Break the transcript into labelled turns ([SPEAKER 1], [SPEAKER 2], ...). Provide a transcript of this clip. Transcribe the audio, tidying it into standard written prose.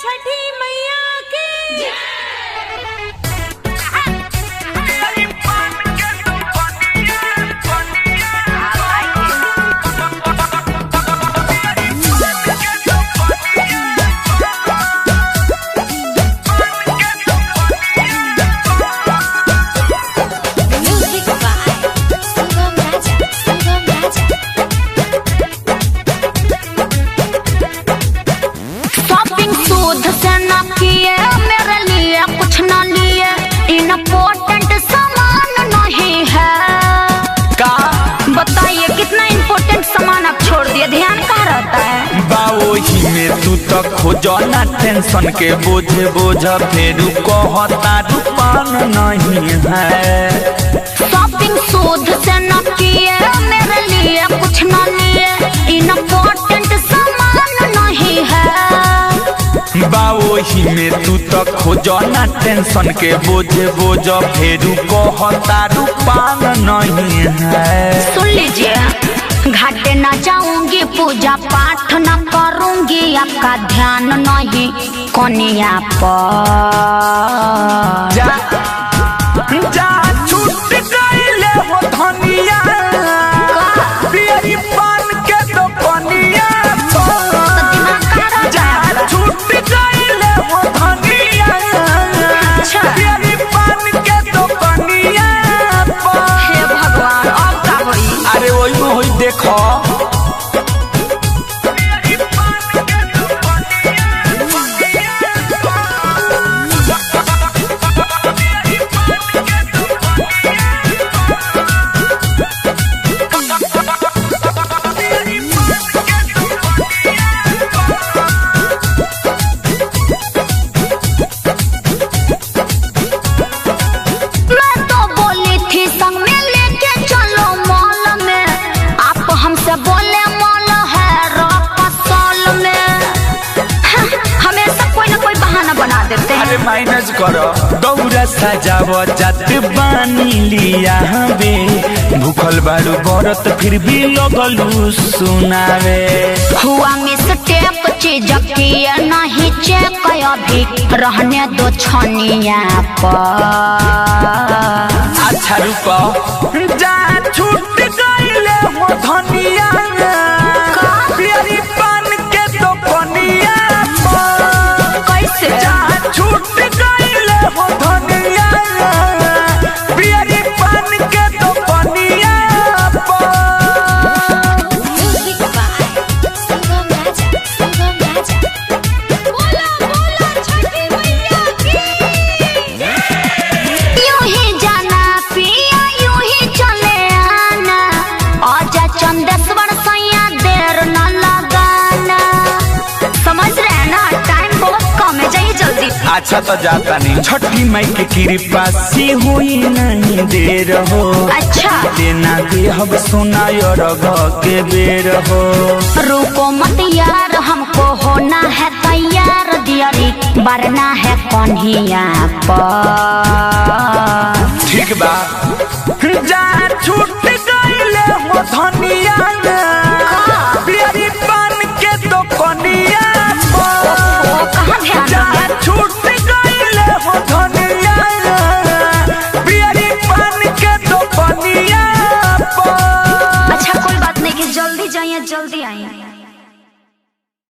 [SPEAKER 1] छठी मैया की जय।
[SPEAKER 2] इम्पोर्टेंट सामान नहीं है
[SPEAKER 1] का
[SPEAKER 2] बताइए कितना इम्पोर्टेंट सामान आप छोड़ दिए, ध्यान कहाँ रहता है।
[SPEAKER 1] बाओही में तू तो खोजो ना टेंशन के बोझ फेरू कहता रूपान नहीं है।
[SPEAKER 2] शॉपिंग सूद से न किए मेरे लिए कुछ न लिए, इम्पोर्टेंट सामान नहीं है।
[SPEAKER 1] बाओही में तू तो खोजो ना टेंशन के बोझ फेरू कहता रूपान नहीं है।
[SPEAKER 2] सुन लीजिए, घाटे न जाऊंगी, पूजा पाठ न करूंगी, आपका ध्यान नहीं कन्या पर।
[SPEAKER 1] जा छूट गईले हो धनिया पियरी पान के तो कनिया छूट गईले हो धनिया पियरी पान के तो कनिया।
[SPEAKER 2] हे भगवान, अब का होई?
[SPEAKER 1] अरे वही में होई देखो माइनस करो दौरा सजाव जात बानी लिया हवे, भूखल बारू बरत फिर भी लगलू सुनावे।
[SPEAKER 2] हुआ मिस्टेक चीज किया नहीं चेक, अभी रहने दो छनिया पर।
[SPEAKER 1] अच्छा रुको, जा छूट गईले हो धनिया पियरी पान के तो कनिया पर।
[SPEAKER 2] कैसे
[SPEAKER 1] छूट गईले हो धनिया पियरी पान के तो कनिया पर।
[SPEAKER 2] यूं ही जाना पिया यूं ही चले आना, आजा चंदेश्वर सैया देर न लगाना। समझ रहे ना, टाइम बहुत कम है, जाइए जल्दी।
[SPEAKER 1] अच्छा तो जाता नहीं, छठी माई की कृपा से हुई नहीं देर हो।
[SPEAKER 2] अच्छा
[SPEAKER 1] देना दे हम सोना के बेर हो।
[SPEAKER 2] रुको मत यार, हमको होना है तैयार, दियरी बरना है कन्हिया पर।
[SPEAKER 1] ठीक बा, जा छूट गईले हो धनिया पियरी पान के तो कनिया पर। छूट गईले हो धनिया पियरी पान के तो कनिया पर।
[SPEAKER 2] अच्छा कोई बात नहीं, कि जल्दी जाइए जल्दी आइए।